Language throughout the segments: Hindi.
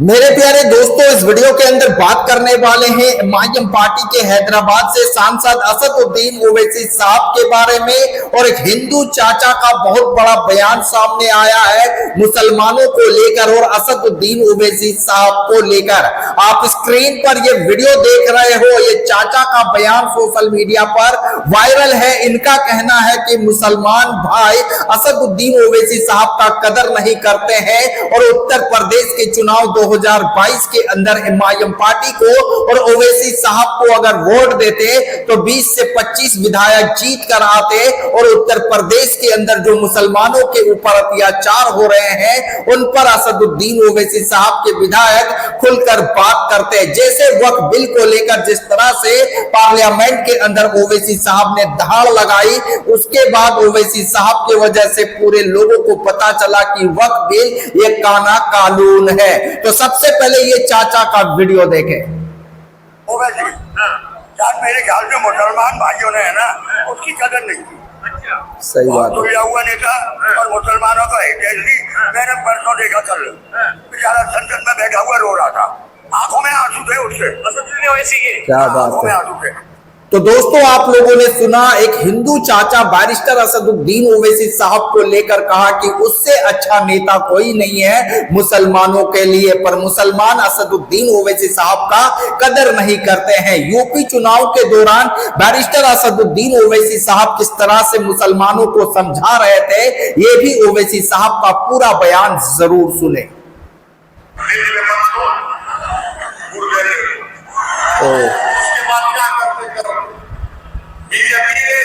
मेरे प्यारे दोस्तों, इस वीडियो के अंदर बात करने वाले हैं एमआईएम पार्टी के हैदराबाद से सांसद असदुद्दीन ओवैसी साहब के बारे में। और एक हिंदू चाचा का बहुत बड़ा बयान सामने आया है मुसलमानों को लेकर और असदुद्दीन ओवैसी साहब को लेकर। आप स्क्रीन पर ये वीडियो देख रहे हो, ये चाचा का बयान सोशल मीडिया पर वायरल है। इनका कहना है कि मुसलमान भाई असदुद्दीन ओवैसी साहब का कदर नहीं करते हैं और उत्तर प्रदेश के चुनाव 2022 के अंदर एमआईएम पार्टी को और ओवैसी साहब को अगर वोट देते तो 20 से 25 विधायक जीत कर आते और उत्तर प्रदेश के अंदर जो मुसलमानों के ऊपर अत्याचार हो रहे हैं उन पर असदुद्दीन ओवैसी साहब के विधायक खुलकर बात करते। जैसे वक्फ बिल को लेकर जिस तरह से पार्लियामेंट के अंदर ओवैसी साहब ने दहाड़ लगाई, उसके बाद ओवैसी साहब की वजह से पूरे लोगों को पता चला कि वक्फ बिल ये काना कानून है। तो सबसे पहले ये चाचा का वीडियो देखें। मेरे ख्याल से मुसलमान भाइयों ने है ना उसकी कदर नहीं की। सही बात है। हुआ नेता और मुसलमानों का मैंने परसों देखा कल बेचारा संसद में बैठा हुआ रो रहा था, आंखों में आंसू थे उससे। क्या बात है। तो दोस्तों, आप लोगों ने सुना एक हिंदू चाचा बैरिस्टर असदुद्दीन ओवैसी साहब को लेकर कहा कि उससे अच्छा नेता कोई नहीं है मुसलमानों के लिए, पर मुसलमान असदुद्दीन ओवैसी साहब का कदर नहीं करते हैं। यूपी चुनाव के दौरान बैरिस्टर असदुद्दीन ओवैसी साहब किस तरह से मुसलमानों को समझा रहे थे, ये भी ओवैसी साहब का पूरा बयान जरूर सुने। बीजेपी ने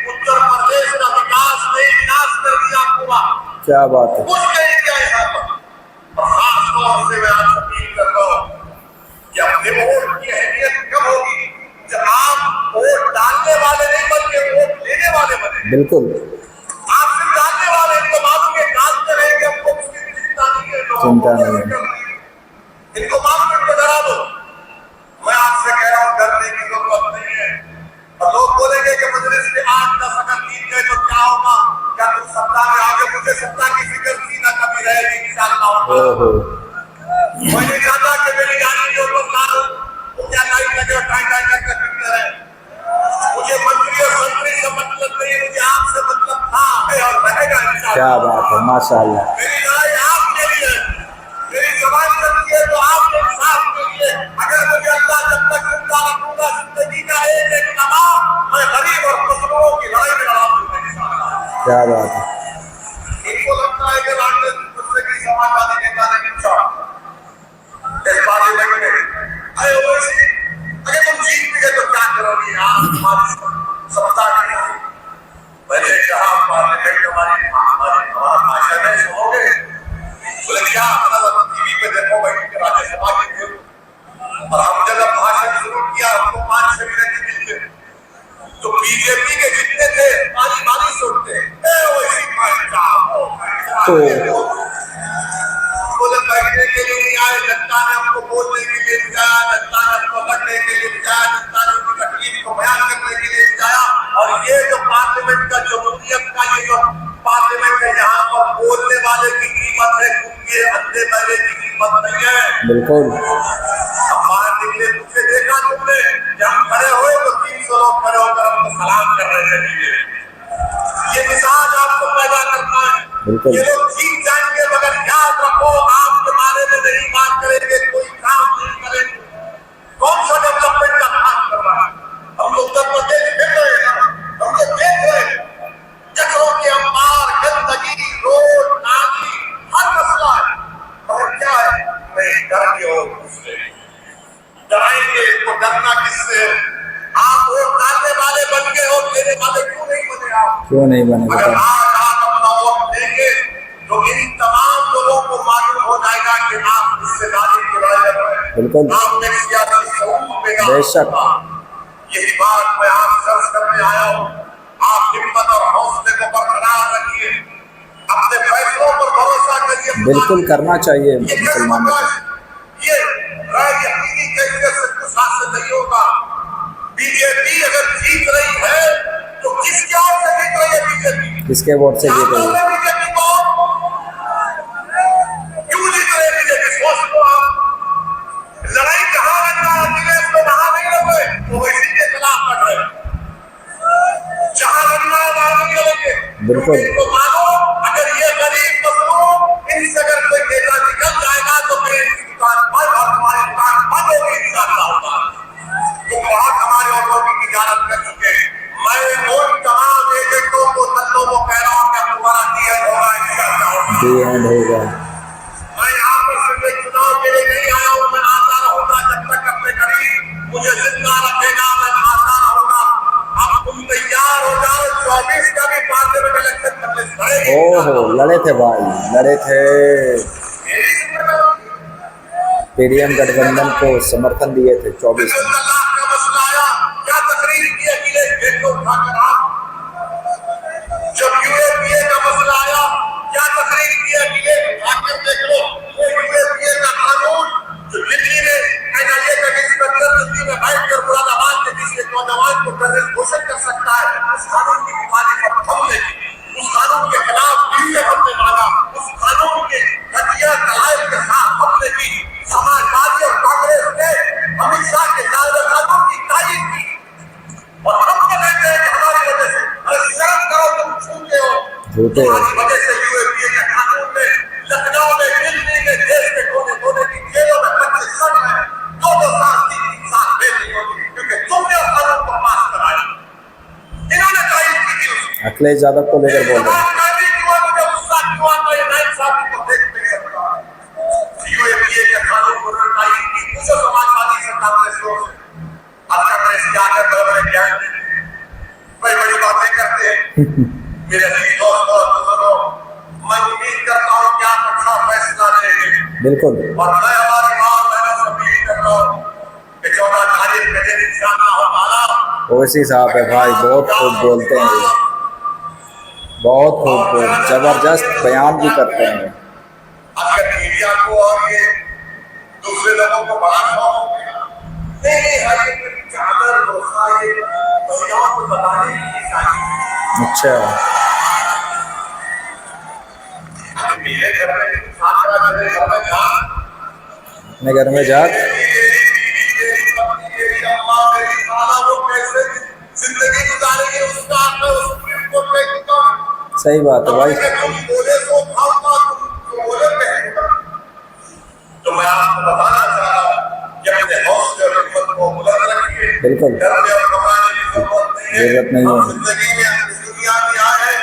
उत्तर प्रदेश का विकास में विनाश कर दिया पूरा। क्या बात है। उसके लिए खास तौर से मैं आज अपील करता हूँ कि अपने वोट की अहमियत कब होगी जब आप वोट डालने वाले नहीं बल्कि वोट लेने वाले बने। बिल्कुल। आप सिर्फ डालने वाले इनको मालूम है, डालते रहेंगे, हमको किसी की चिंता नहीं है। चिंता नहीं है। इनको मालूम है, इनको डरा दो। मैं आपसे कह रहा हूँ डरने की जरूरत नहीं है। और लोग बोलेंगे कि मजलिस में 8-10 अगर जीत गए तो क्या होगा, क्या तुम सत्ता में आओगे? मुझे सत्ता की फिक्र थी ना, कभी रहेगी इंशाअल्लाह। मैं नहीं चाहता कि मेरी गाड़ी जो लोग ला लो वो क्या लाइट लगे और टाइम करके फिक्र है। मुझे मंत्री और मंत्री से मतलब नहीं, मुझे आपसे मतलब था और रहेगा इंशाअल्लाह। क्या बात है, माशाअल्लाह। मेरी लड़ाई आपके लिए, मेरी जवान करती है तो आपके इंसाफ के लिए। अगर मुझे अल्लाह जब तक जिंदा रखूंगा, जिंदगी का एक नमाज मैं गरीब और मजलूमों की लड़ाई में लड़ा दूंगा। क्या बात है। इनको लगता है कि लाडले मुझसे की समाजवादी नेता ने पूछा इस बात में लगे अरे ओवैसी अगर तुम जीत गए तो क्या करोगी? आप तुम्हारी सत्ता नहीं। मैंने कहा पार्लियामेंट हमारी भाषा में सुनोगे? बोले क्या टीवी पे देखो बैठ के राज्यसभा के थे और हम जब भाषण शुरू किया हमको 5 मिनट मिलते तो बीजेपी के जितने थे माली सुनते बोले बैठने के लिए नहीं आए। जनता ने हमको बोलने के लिए बुलाया, जनता ने हमको पढ़ने के लिए बुलाया, जनता ने उनकी तकलीफ को बयान करने के लिए बुलाया। और ये जो पार्लियामेंट का जमहूरियत का ये जो पार्लियामेंट है यहाँ पर बोलने वाले की कीमत है, क्योंकि अंधे बहरे की कीमत नहीं है। बिल्कुल। बाहर निकले मुझे देखा तुमने जब खड़े हुए तो 300 लोग खड़े होकर हमको सलाम कर रहे थे। ये मिजाज आपको पैदा करना है। बिल्कुल। ये लोग जीत जाएंगे मगर याद रखो आपके बारे में नहीं बात करेंगे, कोई काम नहीं करेंगे। कौन सा डेवलपमेंट का काम कर रहा है? हम लोग उत्तर प्रदेश देख रहे हैं, हम लोग देख रहे हैं जगहों के अंबार, गंदगी, रोड, नाली, हर मसला है। और क्या है? नहीं डर के हो दूसरे डराएंगे। इनको डरना किससे? आप वोट डालने वाले बन गए हो, देने वाले क्यों नहीं बने? आप क्यों नहीं बने? अगर आप अपना वोट देंगे तो इन तमाम लोगों को मालूम हो जाएगा कि आप हिस्सेदारी की लड़ाई लड़ रहे हैं। बिल्कुल। आप एक सियासी शऊर बेशक। यही बात मैं आपसे अर्ज करने आया हूँ। आप हिम्मत और हौसले को बरकरार रखिए, अपने फैसलों पर भरोसा करिए। बिल्कुल करना चाहिए मुसलमानों को। ये यकीनी कैसे से शासन नहीं होगा। बीजेपी अगर जीत रही है तो किसके वोट से जीत रही है? बीजेपी किसके वोट से जीत रही है? बीजेपी को क्यों जीत रही है? बीजेपी सोच लो आप। बिल्कुल। इनको मानो, अगर ये गरीब मजलूम इनसे अगर कोई नेता निकल जाएगा तो फिर इनकी दुकान बंद और हमारी दुकान बंद होगी इंशाअल्लाह। तो बहुत हमारे औरों की तिजारत कर चुके हैं। मैं उन तमाम एजेंटों को तल्लों को कह रहा हूँ कि तुम्हारा डी होगा इंशाअल्लाह। मैं यहाँ पर सिर्फ एक चुनाव के लिए नहीं आया हूँ, मैं आता रहूंगा जब तक अपने करीब मुझे जिंदा रखेगा, मैं आता रहूंगा। अब तुम तैयार हो जाओ, 24 का भी पार्लियामेंट इलेक्शन करने ओहो, लड़े थे भाई, लड़े थे। पीडीएम गठबंधन को समर्थन दिए थे 24 में। का मसला आया, क्या तकरीर की अखिलेश गेट को उठाकर आप? जब यूएपीए का मसला आया, क्या तकरीर की अखिलेश आकर देख लो, वो यूएपीए का कानून जो दिल्ली में एनआईए का इंस्पेक्टर दिल्ली में बैठकर मुरादाबाद के किसी नौजवान को टेररिस्ट घोषित कर सकता है, उस कानून की मुखालिफत हमने की, उस कानून के खिलाफ दिल्ली हमने मांगा, उस कानून के हथिया दलाइल के साथ हमने की। समाजवादी और कांग्रेस ने अमित शाह के कानून की तारीफ की और हम तो कहते हैं कि हमारी वजह से, अरे शर्म करो, तुम झूठे हो, तुम्हारी वजह से यूएपीए के कानून में लखनऊ में, दिल्ली में, देश के कोने कोने की जेलों में 25 साल है, 2-2 साल 3-3 साल बेल नहीं होती, क्योंकि तुमने उस कानून को पास कराया। इन्होंने तारीफ की थी उसकी। अखिलेश यादव को लेकर बोल रहे हैं। यूएपीए के कानून को तारीफ की, उसे समाजवादी सरकार ने शुरू से अब कांग्रेस के आकर बड़े ज्ञान बड़ी बड़ी बातें करते हैं। मेरे अजीज दोस्तों और बुजुर्गों, मैं उम्मीद करता हूँ कि आप अच्छा फैसला लेंगे। बिल्कुल। और मैं हमारी माँ बहनों से अपील कर रहा हूँ कि 14 तारीख के दिन इंशाअल्लाह ताला ओवैसी साहब है भाई, बहुत खूब बोलते हैं, बहुत खूब जबरदस्त बयान भी करते हैं। अगर मीडिया को और ये दूसरे लोगों को बड़ा शौक हो गया, नहीं हर एक चादर डोसा ये महिलाओं को बताने की चाहिए। अच्छा, मेरे घर में छात्रा मेरे घर में था, अपने घर में जा जिंदगी गुजारेंगे उसका सुप्रीम कोर्ट में। सही बात है भाई। तुम बोले तो खाऊंगा, तुम बोले तो मैं आपको बताना चाह रहा हूँ कि अपने हौसले और हिम्मत को बुलंद रखिए। बिल्कुल, डरने और घबराने की जरूरत नहीं है। जिंदगी में इस दुनिया में आए हैं,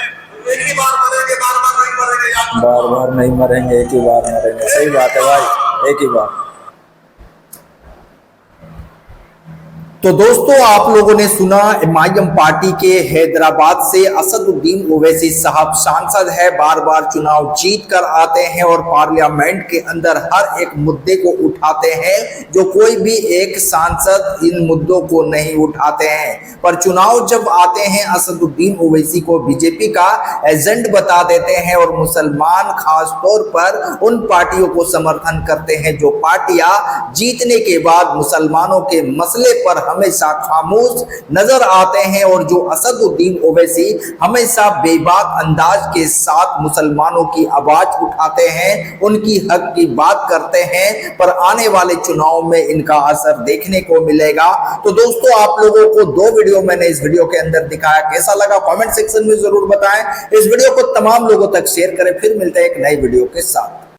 एक ही बार मरेंगे, बार-बार नहीं मरेंगे, बार बार नहीं मरेंगे, एक ही बार मरेंगे। सही बात है भाई, एक ही बार। तो दोस्तों, आप लोगों ने सुना एमआईएम पार्टी के हैदराबाद से असदुद्दीन ओवैसी साहब सांसद है, बार बार चुनाव जीत कर आते हैं और पार्लियामेंट के अंदर हर एक मुद्दे को उठाते हैं जो कोई भी एक सांसद इन मुद्दों को नहीं उठाते हैं। पर चुनाव जब आते हैं, असदुद्दीन ओवैसी को बीजेपी का एजेंट बता देते हैं और मुसलमान खास तौर पर उन पार्टियों को समर्थन करते हैं जो पार्टियां जीतने के बाद मुसलमानों के मसले पर हमेशा खामोश नजर आते हैं और जो असदुद्दीन ओवैसी हमेशा बेबाक अंदाज के साथ मुसलमानों की आवाज उठाते हैं, उनकी हक की बात करते हैं, पर आने वाले चुनाव में इनका असर देखने को मिलेगा। तो दोस्तों, आप लोगों को 2 वीडियो मैंने इस वीडियो के अंदर दिखाया, कैसा लगा कमेंट सेक्शन में जरूर बताएं। इस वीडियो को तमाम लोगों तक शेयर करें। फिर मिलते हैं एक नई वीडियो के साथ।